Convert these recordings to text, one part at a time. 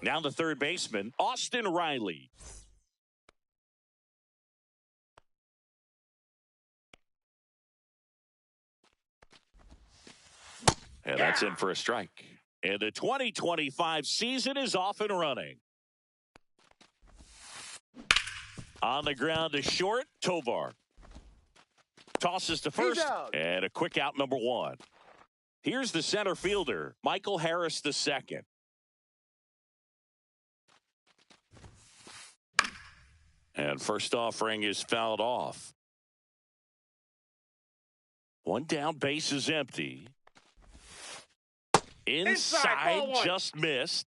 Now the third baseman, Austin Riley. And that's in for a strike. And the 2025 season is off and running. On the ground to short, Tovar. Tosses to first, and a quick out, number one. Here's the center fielder, Michael Harris II. And first offering is fouled off. One down, base is empty. Inside, just missed.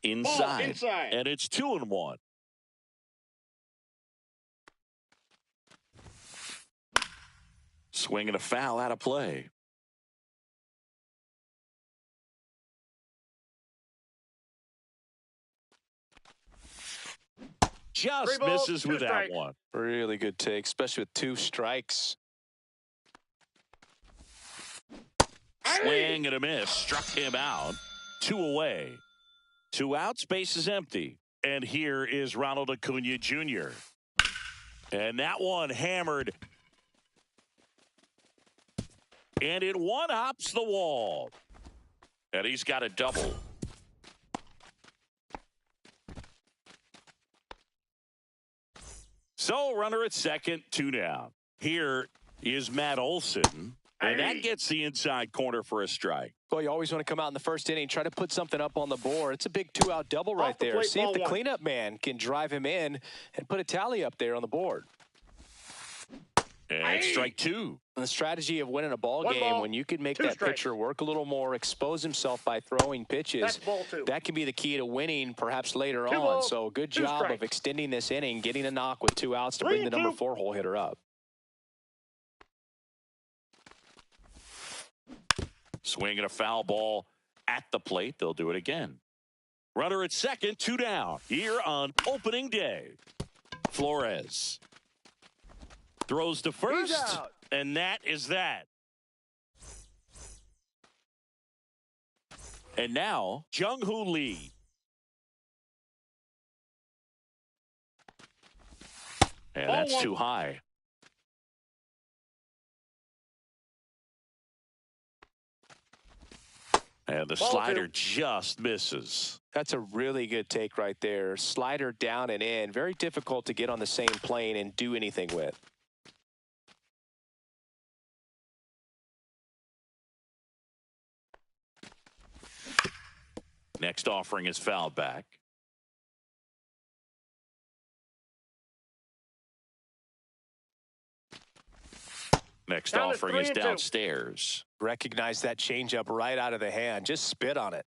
Inside. And it's 2-1. Swinging a foul out of play. Just misses with that one. Really good take, especially with 2 strikes. Swing and a miss. Struck him out. 2 away. 2 outs. Base is empty. And here is Ronald Acuna Jr. And that one hammered. And it one-hops the wall. And he's got a double. So, runner at second, 2 down. Here is Matt Olson. And that gets the inside corner for a strike. Well, you always want to come out in the first inning, try to put something up on the board. It's a big 2-out double right there. See if the cleanup man can drive him in and put a tally up there on the board. And strike 2. And the strategy of winning a ball game, when you can make that pitcher work a little more, expose himself by throwing pitches, that can be the key to winning perhaps later on. So good job of extending this inning, getting a knock with 2 outs to bring the number 4 hole hitter up. Swinging a foul ball at the plate. They'll do it again. Runner at second, 2 down. Here on opening day. Flores throws to first, and that is that. And now, Jung-Hoo Lee. And that's too high. And the slider just misses. That's a really good take right there. Slider down and in. Very difficult to get on the same plane and do anything with. Next offering is fouled back. Next offering is downstairs. Recognize that changeup right out of the hand. Just spit on it.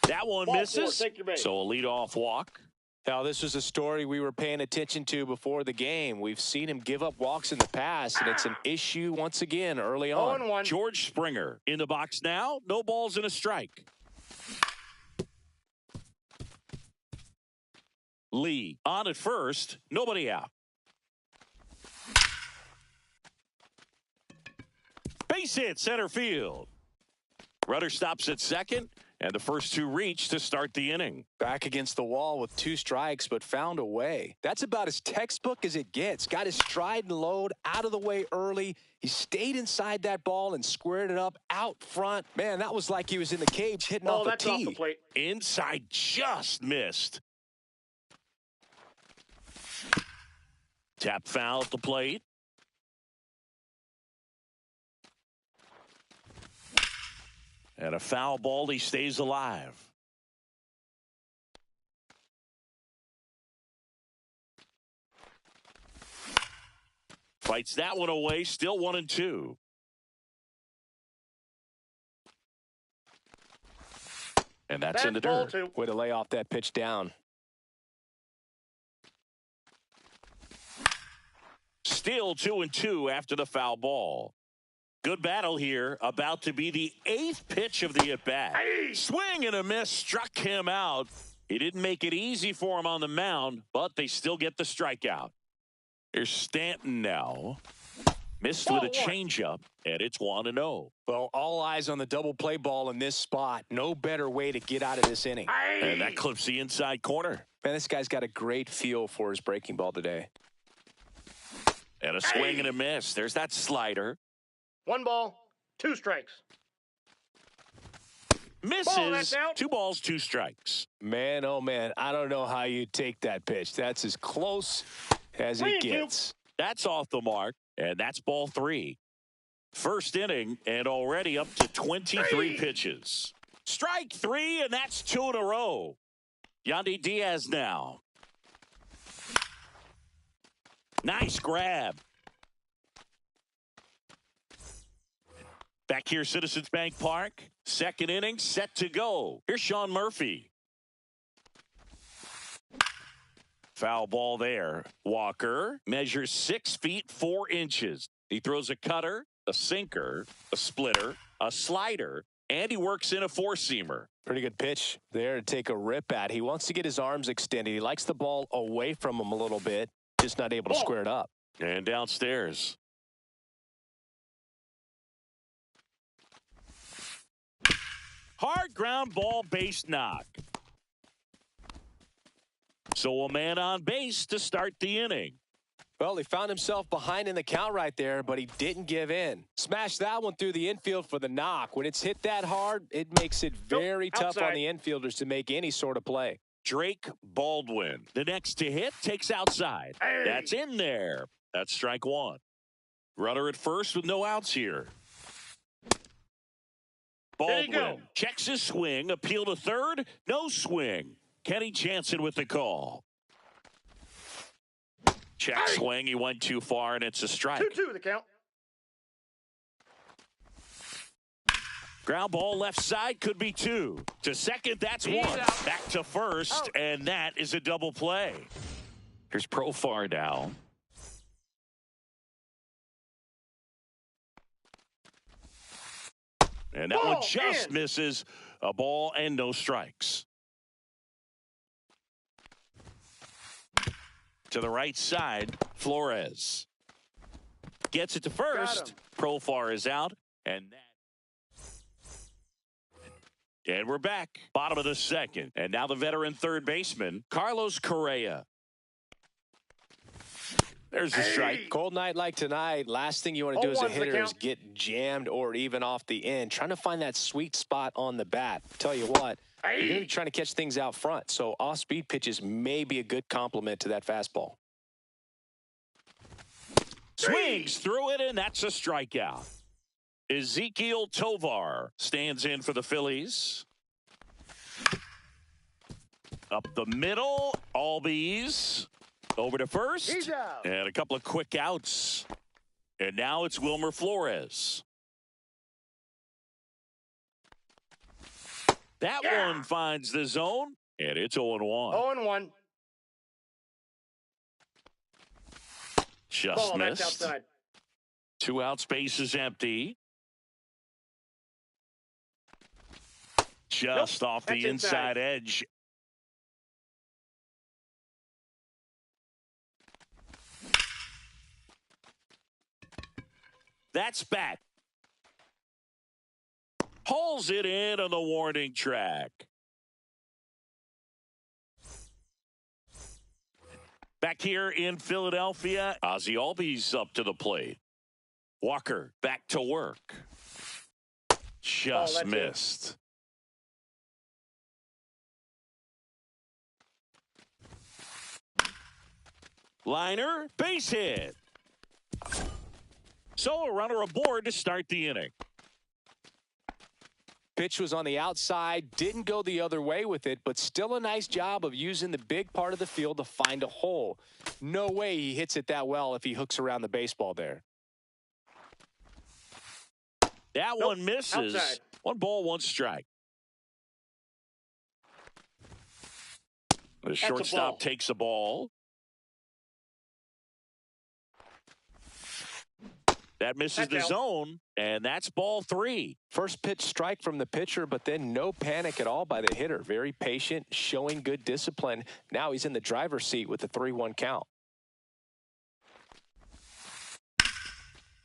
That one misses. So a leadoff walk. Now, this was a story we were paying attention to before the game. We've seen him give up walks in the past, and it's an issue once again early on. George Springer in the box now. No balls and a strike. Lee on at first. Nobody out. Base hit center field. Runner stops at second. And the first 2 reach to start the inning. Back against the wall with 2 strikes, but found a way. That's about as textbook as it gets. Got his stride and load out of the way early. He stayed inside that ball and squared it up out front. Man, that was like he was in the cage hitting off a tee. Off the plate. Inside just missed. Tap foul at the plate. And a foul ball, he stays alive. Fights that one away, still 1-2. And that's in the dirt. Way to lay off that pitch down. Still 2-2 after the foul ball. Good battle here, about to be the 8th pitch of the at-bat. Swing and a miss, struck him out. He didn't make it easy for him on the mound, but they still get the strikeout. Here's Stanton now. Missed with a changeup, and it's 1-0. Well, all eyes on the double play ball in this spot. No better way to get out of this inning. And that clips the inside corner. Man, this guy's got a great feel for his breaking ball today. And a swing and a miss. There's that slider. 1 ball, 2 strikes. Misses. 2 balls, 2 strikes. Man, oh man, I don't know how you take that pitch. That's as close as it gets. That's off the mark, and that's ball 3. First inning, and already up to 23 pitches. Strike 3, and that's 2 in a row. Yandy Diaz now. Nice grab. Back here, Citizens Bank Park. Second inning, set to go. Here's Sean Murphy. Foul ball there. Walker measures 6 feet 4 inches. He throws a cutter, a sinker, a splitter, a slider, and he works in a 4-seamer. Pretty good pitch there to take a rip at. He wants to get his arms extended. He likes the ball away from him a little bit, just not able to square it up. And downstairs. Hard ground ball, base knock. So a man on base to start the inning. Well, he found himself behind in the count right there, but he didn't give in. Smashed that one through the infield for the knock. When it's hit that hard, it makes it very tough on the infielders to make any sort of play. Drake Baldwin, the next to hit, takes outside. That's in there. That's strike 1. Runner at first with no outs here. Baldwin checks his swing, appeal to third, no swing. Kenny Jansen with the call. Check swing, he went too far, and it's a strike. 2-2 the count. Ground ball left side, could be 2. To second, that's 1. Back to first, and that is a double play. Here's Profar now. And that one just misses. A ball and no strikes. To the right side, Flores gets it to first. Profar is out, and we're back. Bottom of the second, and now the veteran third baseman, Carlos Correa. There's the strike. Cold night like tonight, last thing you want to do as a hitter is get jammed or even off the end. Trying to find that sweet spot on the bat. Tell you what, you're going to be trying to catch things out front. So off-speed pitches may be a good complement to that fastball. Swings through it, and that's a strikeout. Ezequiel Tovar stands in for the Phillies. Up the middle, Albies. Over to first, and a couple of quick outs. And now it's Wilmer Flores. That one finds the zone, and it's 0-1. 0-1. Just missed. 2 out, space is empty. Just off the inside edge. That's back. Pulls it in on the warning track. Back here in Philadelphia, Ozzie Albies up to the plate. Walker back to work. Just missed. Liner, base hit. So a runner aboard to start the inning. Pitch was on the outside, didn't go the other way with it, but still a nice job of using the big part of the field to find a hole. No way he hits it that well if he hooks around the baseball there. That one misses. Outside. 1 ball, 1 strike. The shortstop takes a ball. That misses the zone, and that's ball 3. First pitch strike from the pitcher, but then no panic at all by the hitter. Very patient, showing good discipline. Now he's in the driver's seat with the 3-1 count.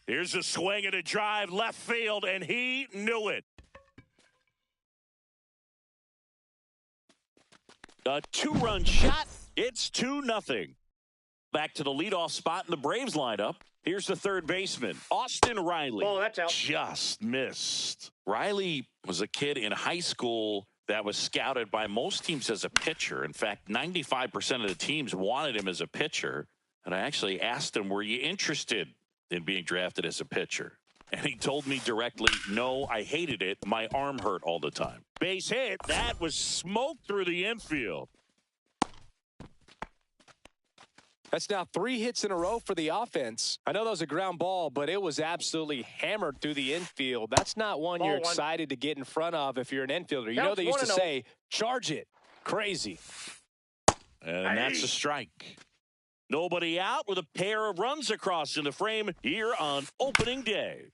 Here's a swing and a drive left field, and he knew it. A 2-run shot. It's 2-0. Back to the leadoff spot in the Braves lineup. Here's the third baseman, Austin Riley. Oh, that's out. Just missed. Riley was a kid in high school that was scouted by most teams as a pitcher. In fact, 95% of the teams wanted him as a pitcher. And I actually asked him, were you interested in being drafted as a pitcher? And he told me directly, no, I hated it. My arm hurt all the time. Base hit. That was smoked through the infield. That's now 3 hits in a row for the offense. I know that was a ground ball, but it was absolutely hammered through the infield. That's not one you're excited to get in front of if you're an infielder. You know they used to say, charge it. Crazy. And that's a strike. Nobody out with a pair of runs across in the frame here on opening day.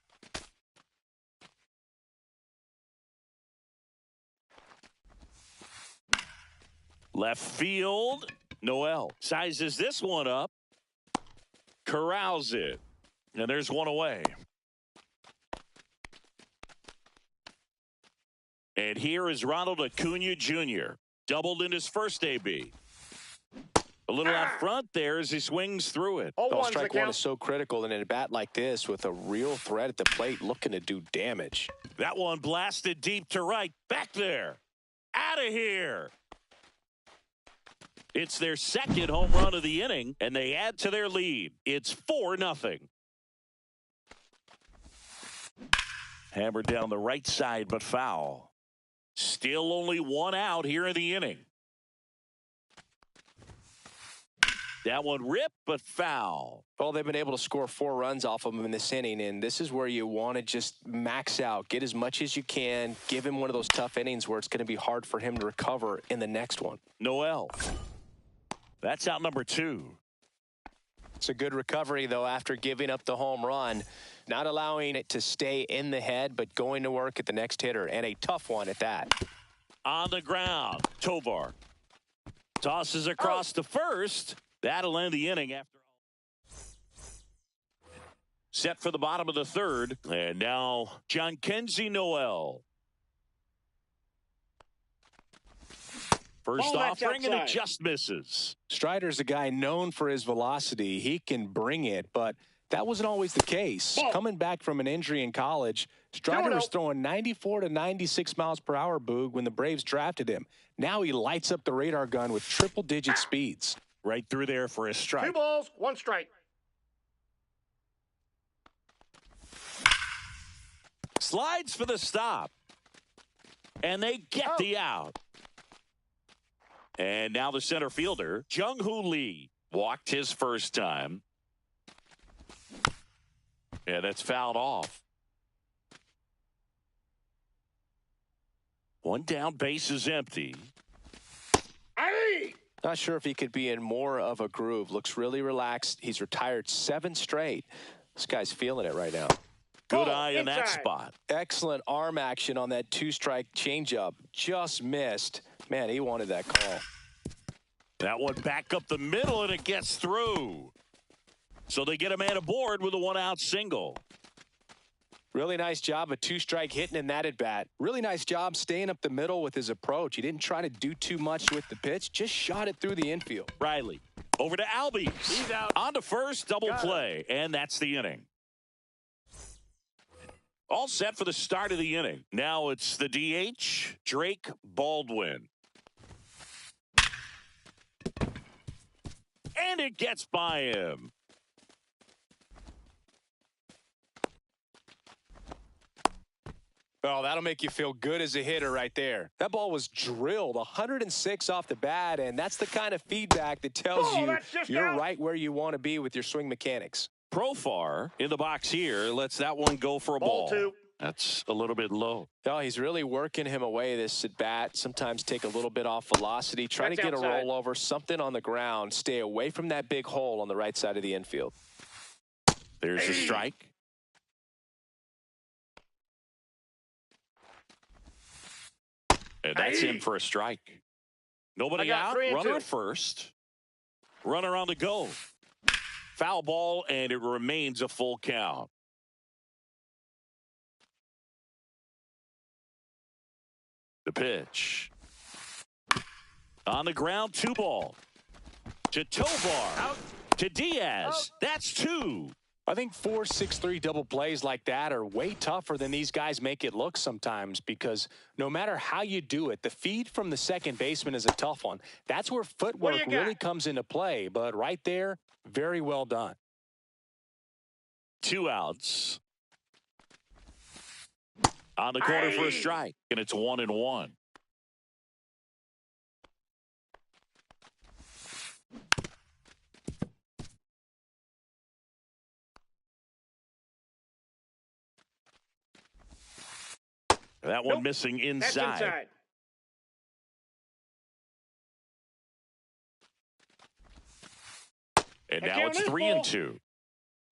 Left field. Noel sizes this one up, corrals it, and there's one away. And here is Ronald Acuna Jr., doubled in his first AB. A little out front there as he swings through it. Oh, strike one is so critical in a bat like this with a real threat at the plate looking to do damage. That one blasted deep to right, back there, out of here. It's their second home run of the inning, and they add to their lead. It's 4-0. Hammered down the right side, but foul. Still only 1 out here in the inning. That one ripped, but foul. Well, they've been able to score 4 runs off of him in this inning, and this is where you want to just max out, get as much as you can, give him one of those tough innings where it's going to be hard for him to recover in the next one. Noel. That's out number 2. It's a good recovery, though, after giving up the home run. Not allowing it to stay in the head, but going to work at the next hitter, and a tough one at that. On the ground, Tovar tosses across to first. That'll end the inning after all. Set for the bottom of the third, and now Jhonkensy Noel. First offering, and it just misses. Strider's a guy known for his velocity. He can bring it, but that wasn't always the case. Coming back from an injury in college, Strider was throwing 94 to 96 miles per hour, Boog, when the Braves drafted him. Now he lights up the radar gun with triple-digit speeds. Right through there for a strike. 2 balls, 1 strike. Slides for the stop. And they get the out. And now the center fielder, Jung-Hoo Lee, walked his first time. And that's fouled off. 1 down, base is empty. Not sure if he could be in more of a groove. Looks really relaxed. He's retired 7 straight. This guy's feeling it right now. Good eye in that spot. Excellent arm action on that 2-strike changeup. Just missed. Man, he wanted that call. That one back up the middle, and it gets through. So they get a man aboard with a 1-out single. Really nice job, a 2-strike hitting in that at bat. Really nice job staying up the middle with his approach. He didn't try to do too much with the pitch, just shot it through the infield. Riley over to Albies. He's out. On to first, double play, and that's the inning. All set for the start of the inning. Now it's the DH, Drake Baldwin. And it gets by him. Oh, that'll make you feel good as a hitter right there. That ball was drilled 106 off the bat, and that's the kind of feedback that tells you you're right where you want to be with your swing mechanics. Profar in the box here lets that one go for a ball. 2. That's a little bit low. Oh, he's really working him away this at bat. Sometimes take a little bit off velocity. Try to get a rollover, something on the ground. Stay away from that big hole on the right side of the infield. There's a strike. And that's in for a strike. Nobody out. Runner at first. Runner on the go. Foul ball, and it remains a full count. The pitch. On the ground, 2 ball. To Tovar. Out. To Diaz. Out. That's 2. I think 4-6-3 double plays like that are way tougher than these guys make it look sometimes, because no matter how you do it, the feed from the second baseman is a tough one. That's where footwork really comes into play. But right there, very well done. 2 outs. On the corner for a strike, and it's 1-1. That one missing inside. That's inside. And now it's 3-2.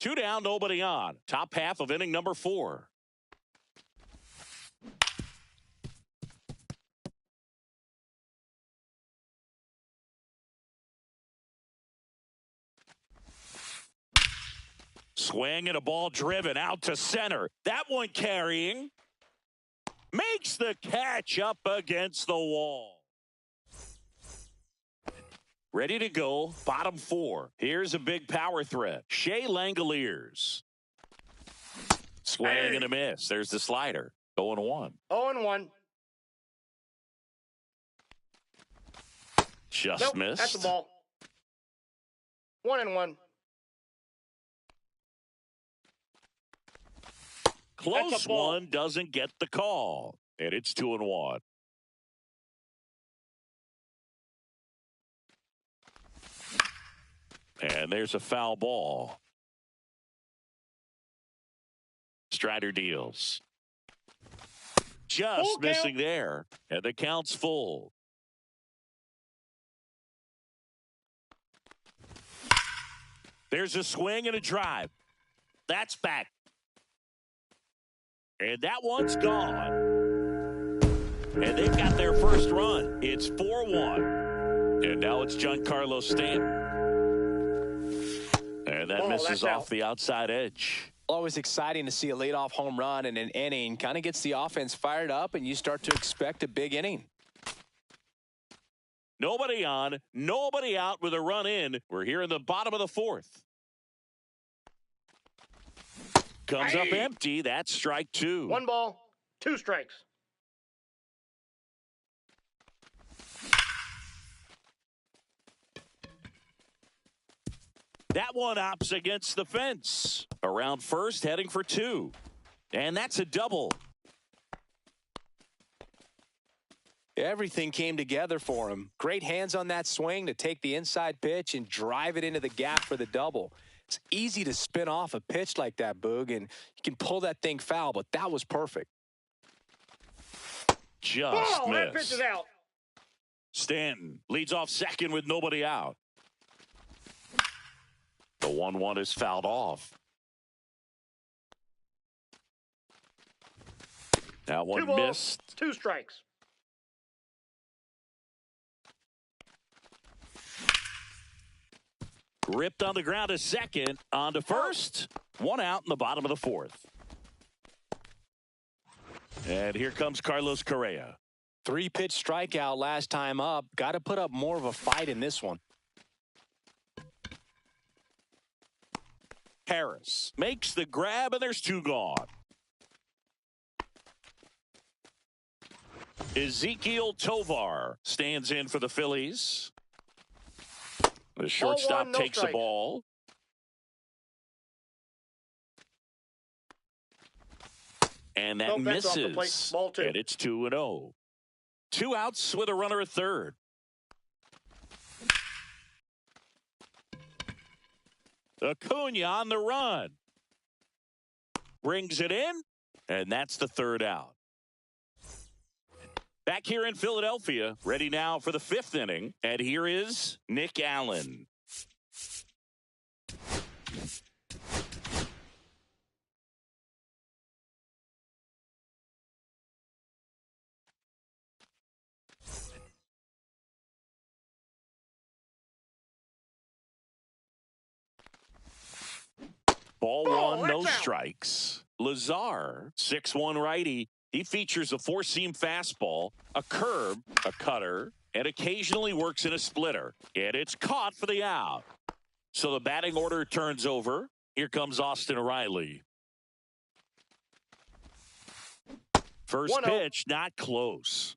2 down, nobody on. Top half of inning number 4. Swing and a ball driven out to center. That one carrying. Makes the catch up against the wall. Ready to go, bottom 4. Here's a big power threat. Shea Langoliers. Swing and a miss. There's the slider. 0-1. 0-1. Just missed. That's the ball. 1-1. Close one, doesn't get the call. And it's 2-1. And there's a foul ball. Strider deals. Just full missing count. there. And the count's full. There's a swing and a drive. That's back. And that one's gone. And they've got their first run. It's 4-1. And now it's Giancarlo Stanton. And that misses off the outside edge. Always exciting to see a leadoff home run in an inning. Kind of gets the offense fired up, and you start to expect a big inning. Nobody on, nobody out with a run in. We're here in the bottom of the 4th. Comes up empty. That's strike 2. 1 ball, 2 strikes. That one opts against the fence. Around first, heading for 2. And that's a double. Everything came together for him. Great hands on that swing to take the inside pitch and drive it into the gap for the double. It's easy to spin off a pitch like that, Boog, and you can pull that thing foul, but that was perfect. Just missed. That pitch is out. Stanton leads off second with nobody out. The 1-1 is fouled off. That one 2 balls, missed. 2 strikes. Ripped on the ground to second. On to first. 1 out in the bottom of the 4th. And here comes Carlos Correa. 3-pitch strikeout last time up. Got to put up more of a fight in this one. Harris makes the grab, and there's 2 gone. Ezequiel Tovar stands in for the Phillies. The shortstop takes the ball. And that misses. And it's 2-0. 2 outs with a runner at third. Acuna on the run. Brings it in. And that's the 3rd out. Back here in Philadelphia, ready now for the 5th inning. And here is Nick Allen. Ball Oh, one, no that's out. strikes. Lazar, 6'1" righty. He features a four-seam fastball, a curve, a cutter, and occasionally works in a splitter. And it's caught for the out. So the batting order turns over. Here comes Austin Riley. First 1-0. pitch, not close.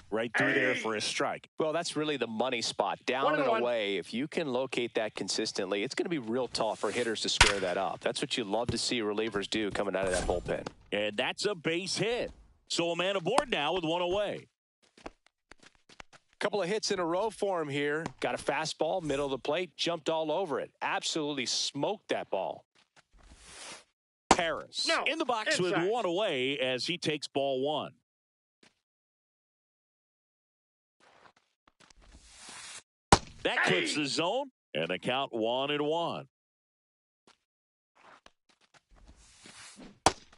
Right through there for a strike. Well, that's really the money spot. Down and 1-1. away, if you can locate that consistently, it's going to be real tough for hitters to square that up. That's what you love to see relievers do coming out of that bullpen. And that's a base hit. So a man aboard now with one away. Couple of hits in a row for him here. Got a fastball, middle of the plate, jumped all over it. Absolutely smoked that ball. Harris No, in the box inside. with one away as he takes ball one. That clips the zone, and the count 1-1.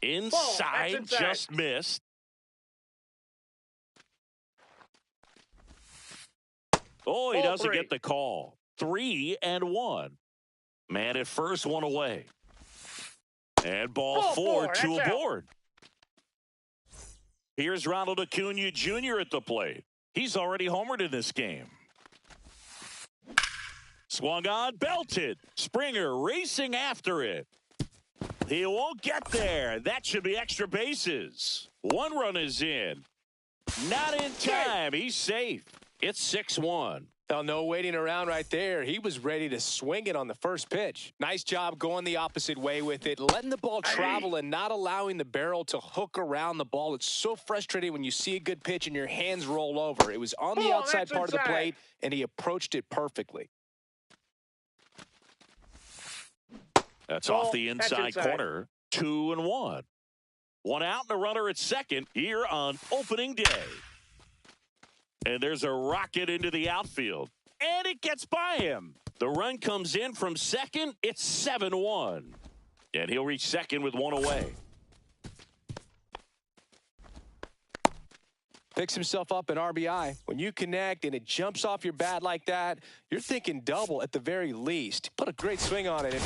Inside, just missed. Oh, he doesn't get the call. 3-1. Man at first, one away. And ball four, two aboard. Here's Ronald Acuna Jr. at the plate. He's already homered in this game. Swung on, belted. Springer racing after it. He won't get there. That should be extra bases. One run is in. Not in time. He's safe. It's 6-1. Now, no waiting around right there. He was ready to swing it on the first pitch. Nice job going the opposite way with it, letting the ball travel and not allowing the barrel to hook around the ball. It's so frustrating when you see a good pitch and your hands roll over. It was on the outside part of the plate, and he approached it perfectly. That's off the inside corner. 2-1. One out and a runner at second here on opening day. And there's a rocket into the outfield. And it gets by him. The run comes in from second. It's 7-1. And he'll reach second with one away. Picks himself up an RBI. When you connect and it jumps off your bat like that, you're thinking double at the very least. Put a great swing on it.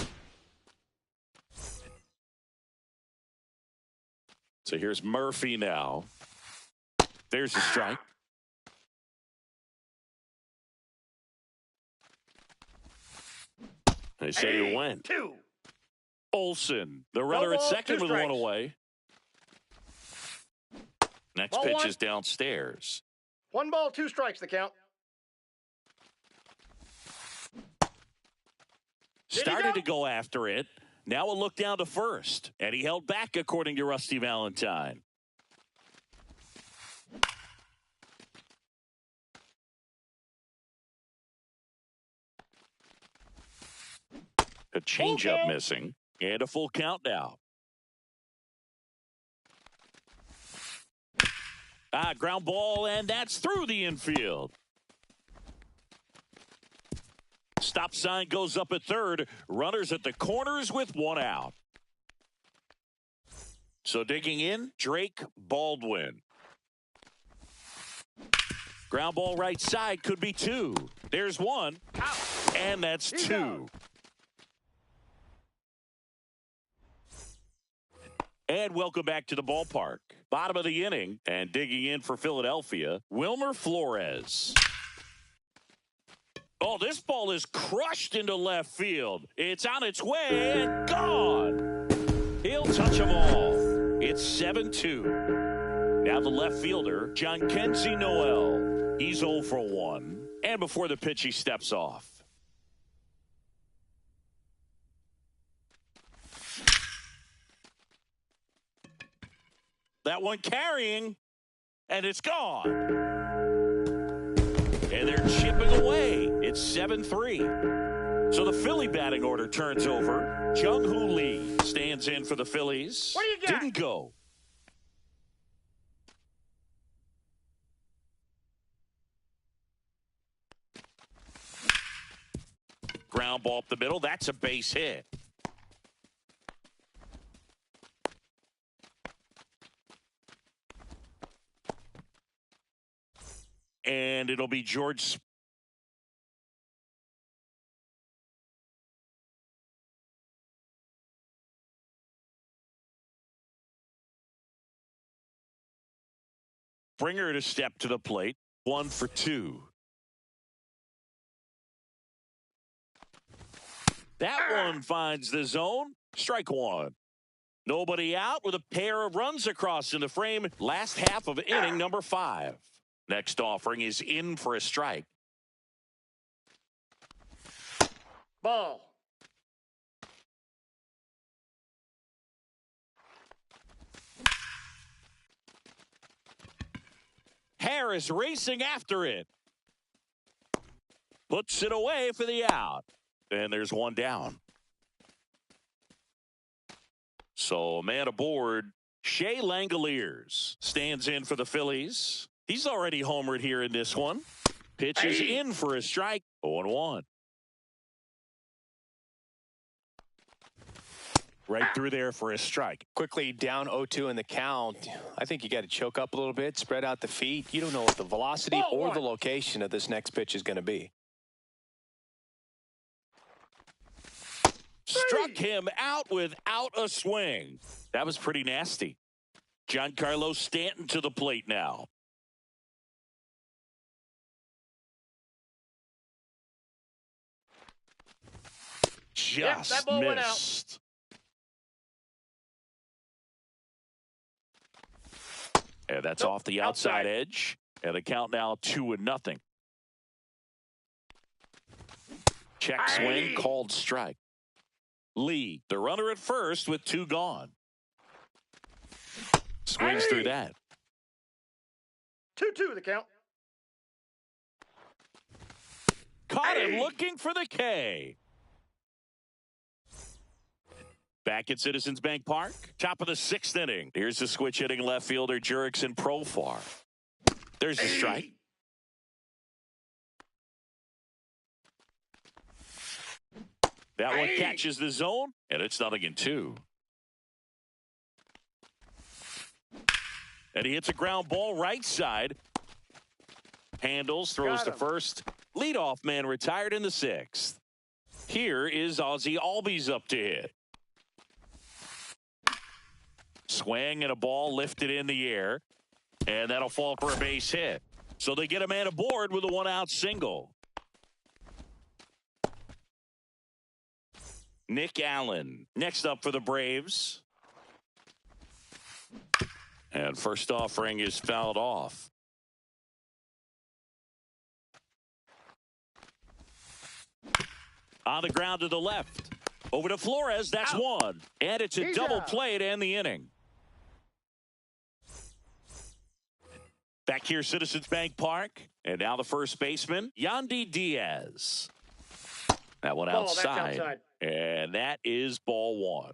So here's Murphy now. There's the strike. They say he went. Olsen, the runner at second with one away. Next pitch is downstairs. 1 ball, 2 strikes, the count. Started to go after it. Now a look down to first. And he held back, according to Rusty Valentine. A changeup missing. And a full count now. Ground ball, and that's through the infield. Stop sign goes up at third. Runners at the corners with one out. So digging in, Drake Baldwin. Ground ball right side could be two. There's one. And that's two. And welcome back to the ballpark. Bottom of the inning, and digging in for Philadelphia, Wilmer Flores. Oh, this ball is crushed into left field. It's on its way and gone. He'll touch them all. It's 7-2. Now the left fielder, Jhonkensy Noel. He's 0 for 1. And before the pitch, he steps off. That one carrying, and it's gone. And they're chipping away. It's 7-3. So the Philly batting order turns over. Jung-Hoo Lee stands in for the Phillies. What do you got? Didn't go. Ground ball up the middle. That's a base hit. And it'll be George Springer to step to the plate. 1 for 2. That one finds the zone. Strike one. Nobody out with a pair of runs across in the frame. Last half of inning number 5. Next offering is in for a strike. Ball. Harris racing after it. Puts it away for the out. And there's one down. So man aboard, Shea Langoliers stands in for the Phillies. He's already homered here in this one. Pitches in for a strike. 0-1. Right through there for a strike. Quickly down 0-2 in the count. I think you got to choke up a little bit, spread out the feet. You don't know what the velocity or the location of this next pitch is going to be. Struck him out without a swing. That was pretty nasty. Giancarlo Stanton to the plate now. Just that ball went out. missed. And that's off the outside edge. And the count now 2-0. Check swing, called strike. Lee, the runner at first with 2 gone. Swings through that. 2-2 the count. Caught him looking for the K. Back at Citizens Bank Park, top of the 6th inning. Here's the switch hitting left fielder Jurickson Profar. There's the strike. That one catches the zone, and it's 0-2. And he hits a ground ball right side. Handles, throws to first. Leadoff man retired in the 6th. Here is Ozzie Albies up to hit. Swing and a ball lifted in the air. And that'll fall for a base hit. So they get a man aboard with a 1-out single. Nick Allen next up for the Braves. And first offering is fouled off. On the ground to the left. Over to Flores. That's one. And it's a double play to end the inning. Back here, Citizens Bank Park. And now the first baseman, Yandy Diaz. That one outside. And that is ball 1.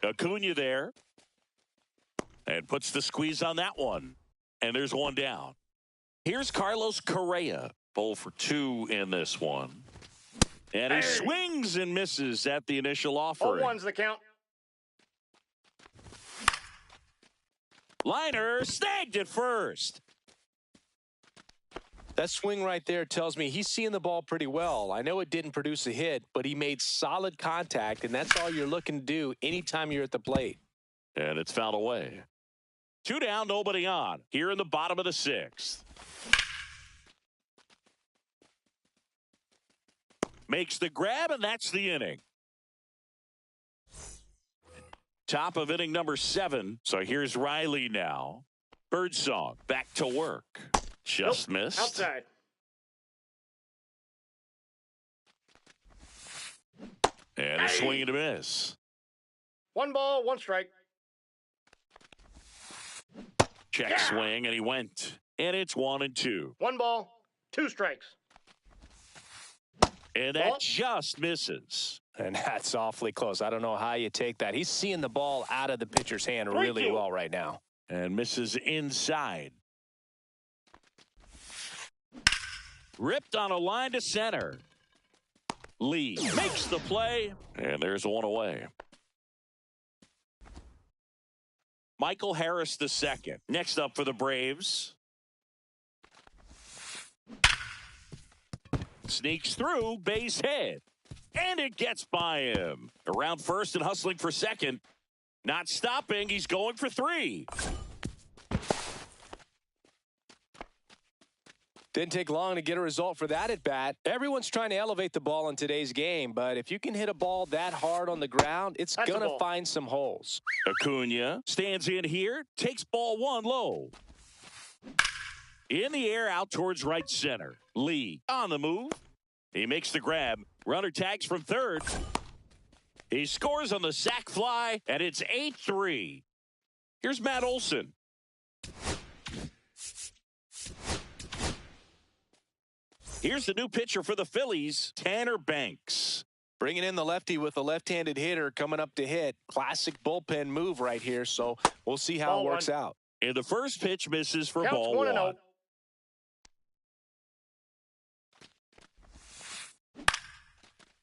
Acuna there. And puts the squeeze on that one. And there's one down. Here's Carlos Correa. 0 for 2 in this one. And he swings and misses at the initial offering. 0-1's the count. Liner snagged at first. That swing right there tells me he's seeing the ball pretty well. I know it didn't produce a hit, but he made solid contact, and that's all you're looking to do anytime you're at the plate. And it's fouled away. 2 down, nobody on. Here in the bottom of the 6th. Makes the grab, and that's the inning. Top of inning number 7. So here's Riley now. Birdsong back to work. Just missed. Outside. And a swing and a miss. 1 ball, 1 strike. Check swing, and he went. And it's 1-2. 1 ball, 2 strikes. And that just misses. And that's awfully close. I don't know how you take that. He's seeing the ball out of the pitcher's hand really well right now. And misses inside. Ripped on a line to center. Lee makes the play, and there's one away. Michael Harris II. Next up for the Braves. Sneaks through, base hit. And it gets by him. Around first and hustling for second. Not stopping. He's going for 3. Didn't take long to get a result for that at bat. Everyone's trying to elevate the ball in today's game, but if you can hit a ball that hard on the ground, it's going to find some holes. Acuna stands in here, takes ball 1 low. In the air out towards right center. Lee on the move. He makes the grab. Runner tags from third. He scores on the sac fly, and it's 8-3. Here's Matt Olson. Here's the new pitcher for the Phillies, Tanner Banks. Bringing in the lefty with a left-handed hitter coming up to hit. Classic bullpen move right here, so we'll see how it works out. And the first pitch misses for Counts ball 1.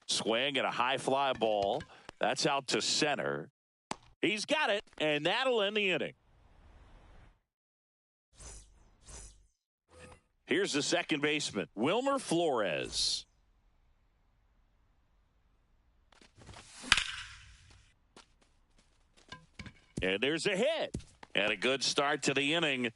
Swing at a high fly ball. That's out to center. He's got it, and that'll end the inning. Here's the second baseman, Wilmer Flores. And there's a hit. And a good start to the inning.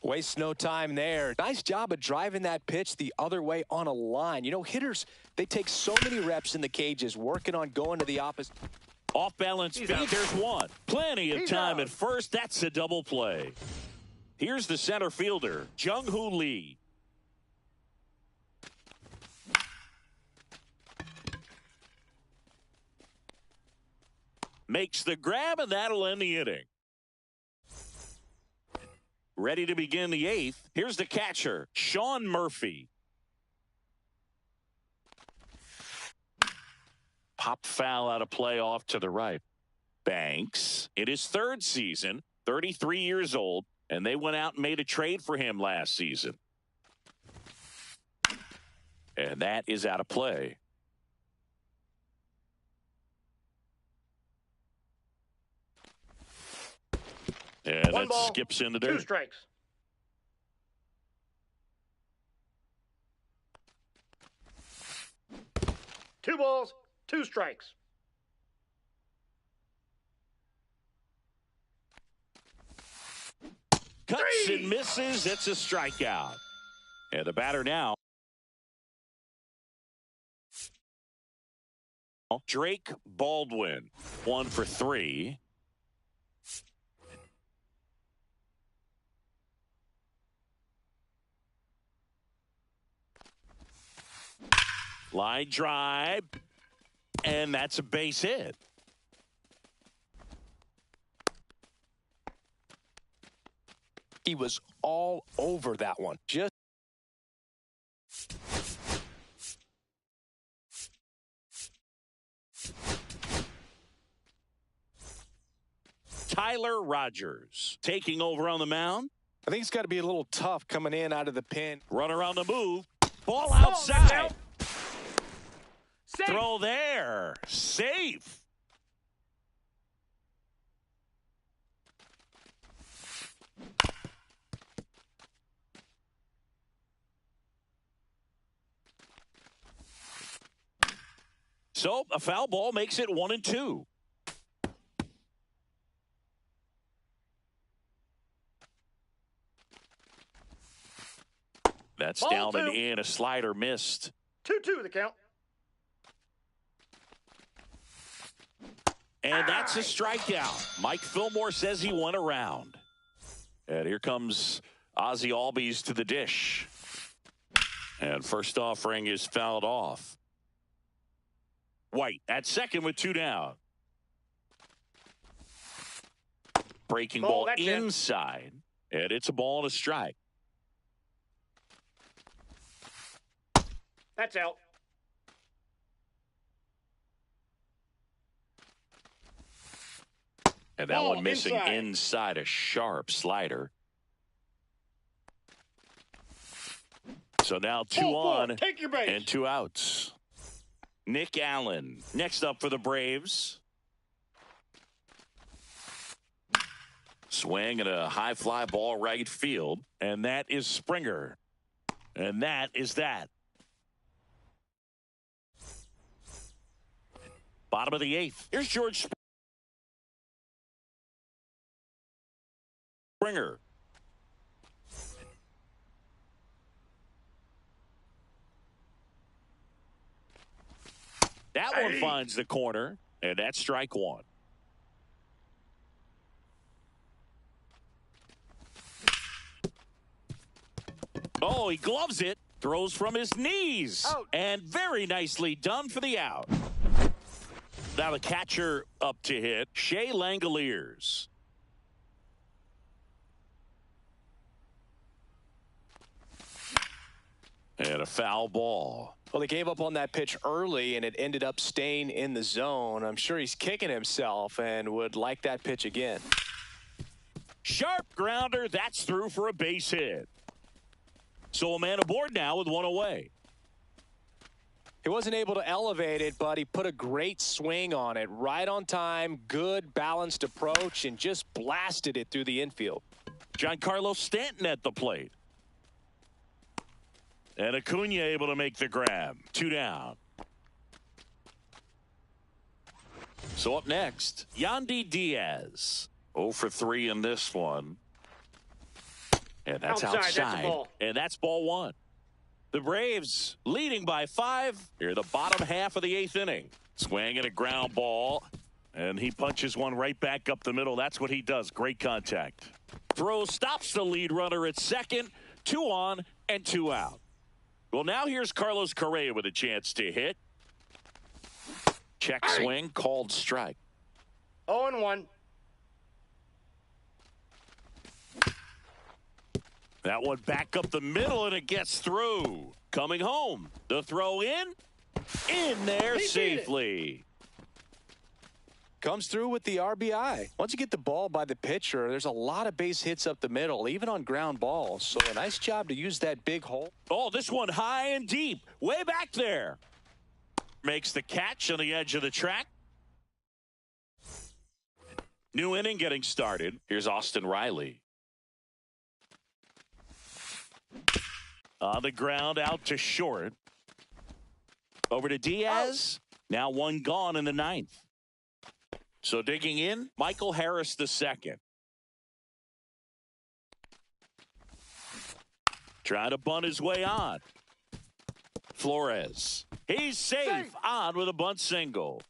Waste no time there. Nice job of driving that pitch the other way on a line. You know, hitters, they take so many reps in the cages working on going to the opposite. Off balance feet, there's one. Plenty of time at first. That's a double play. Here's the center fielder, Jung-Hoo Lee. Makes the grab, and that'll end the inning. Ready to begin the 8th. Here's the catcher, Sean Murphy. Pop foul out of play off to the right. Banks, in his 3rd season, 33 years old, and they went out and made a trade for him last season. And that is out of play. And that skips in the dirt. 2 strikes. Two balls, 2 strikes. Cuts and misses. It's a strikeout. And the batter now, Drake Baldwin. 1 for 3. Line drive, and that's a base hit. He was all over that one. Just Tyler Rogers taking over on the mound. I think it's got to be a little tough coming in out of the pen. Runner on the move. Ball outside. Throw there. Safe. So a foul ball makes it 1-2. That's ball down 2. and in. A slider missed. 2-2 the count. And that's a strikeout. Mike Fillmore says he went around. And here comes Ozzie Albies to the dish. And first offering is fouled off. White at second with 2 down. Breaking ball inside. And it's a ball and a strike. That's out. And that one missing inside a sharp slider. So now 2 on Take your base. and 2 outs. Nick Allen next up for the Braves. Swing and a high fly ball right field. And that is Springer. And that is that. Bottom of the eighth. Here's George Springer. That one finds the corner, and that's strike one. Oh, he gloves it. Throws from his knees. Out. And very nicely done for the out. Now the catcher up to hit, Shea Langoliers. And a foul ball. Well, he gave up on that pitch early, and it ended up staying in the zone. I'm sure he's kicking himself and would like that pitch again. Sharp grounder. That's through for a base hit. So a man aboard now with one away. He wasn't able to elevate it, but he put a great swing on it. Right on time, good balanced approach, and just blasted it through the infield. Giancarlo Stanton at the plate. And Acuna able to make the grab. 2 down. So up next, Yandy Diaz. 0 for 3 in this one. And that's outside. That's a ball. And that's ball one. The Braves leading by 5 here, the bottom half of the 8th inning. Swing and a ground ball. And he punches one right back up the middle. That's what he does. Great contact. Throw stops the lead runner at second. 2 on and 2 out. Well, now here's Carlos Correa with a chance to hit. Check swing, called strike. 0-1. That one back up the middle, and it gets through. Coming home. The throw in there safely. Comes through with the RBI. Once you get the ball by the pitcher, there's a lot of base hits up the middle, even on ground balls. So a nice job to use that big hole. Oh, this one high and deep. Way back there. Makes the catch on the edge of the track. New inning getting started. Here's Austin Riley. On the ground, out to short. Over to Diaz. Now one gone in the 9th. So digging in, Michael Harris the second. Trying to bunt his way on. Flores. He's safe on with a bunt single.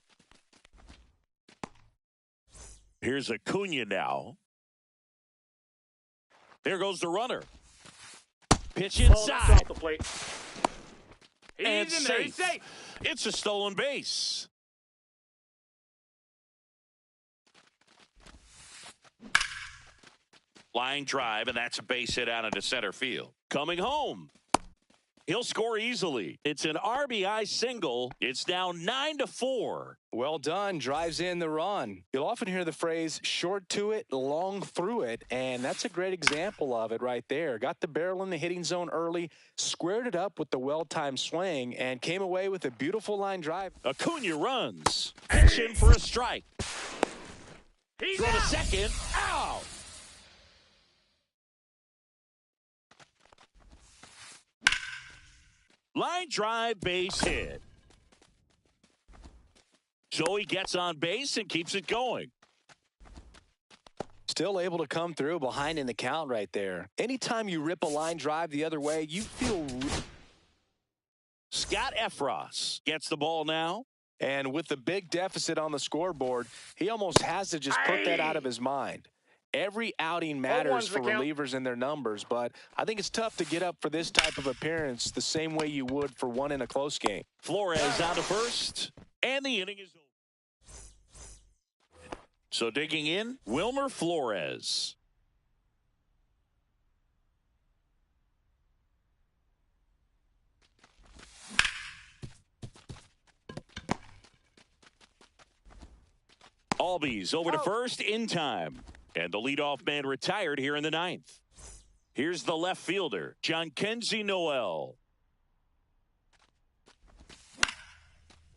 Here's Acuna now. There goes the runner. Pitch inside. Off the plate. And He's in there. He's safe. safe. It's a stolen base. Line drive, and that's a base hit out into center field. Coming home. He'll score easily. It's an RBI single. It's now 9-4. Well done. Drives in the run. You'll often hear the phrase short to it, long through it, and that's a great example of it right there. Got the barrel in the hitting zone early, squared it up with the well-timed swing, and came away with a beautiful line drive. Acuna runs. Pitch in for a strike. He's Throw to out. second. Out. Line drive, base hit. So he gets on base and keeps it going. Still able to come through behind in the count right there. Anytime you rip a line drive the other way, you feel... Scott Effross gets the ball now. And with the big deficit on the scoreboard, he almost has to just put that out of his mind. Every outing matters for relievers and their numbers, but I think it's tough to get up for this type of appearance the same way you would for one in a close game. Flores out to first, and the inning is over. So digging in, Wilmer Flores. Albies over to first in time. And the leadoff man retired here in the 9th. Here's the left fielder, Jhonkensy Noel.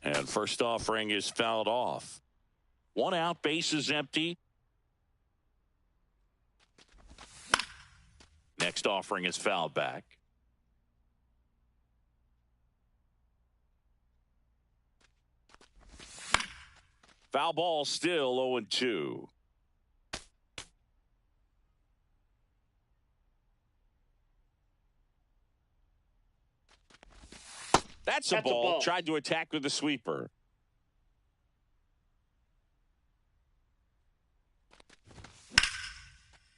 And first offering is fouled off. 1 out, base is empty. Next offering is fouled back. Foul ball still 0-2. That's a ball. Tried to attack with the sweeper.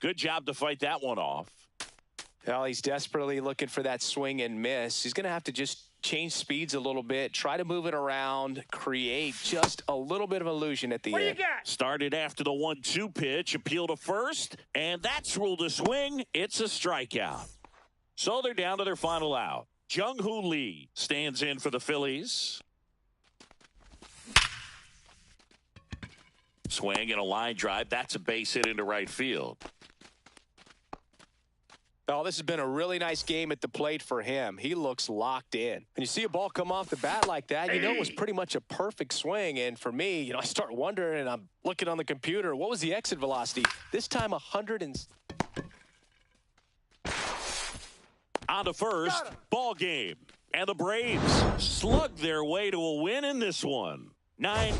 Good job to fight that one off. Well, he's desperately looking for that swing and miss. He's going to have to just change speeds a little bit, try to move it around, create just a little bit of illusion at the end. What do you got? Started after the 1-2 pitch, appeal to first, and that's ruled a swing. It's a strikeout. So they're down to their final out. Jung-Hoo Lee stands in for the Phillies. Swing and a line drive. That's a base hit into right field. Oh, this has been a really nice game at the plate for him. He looks locked in. When you see a ball come off the bat like that, you know it was pretty much a perfect swing. And for me, I start wondering, and I'm looking on the computer, what was the exit velocity? This time 100 and... On to first, ball game. And the Braves slug their way to a win in this one. 9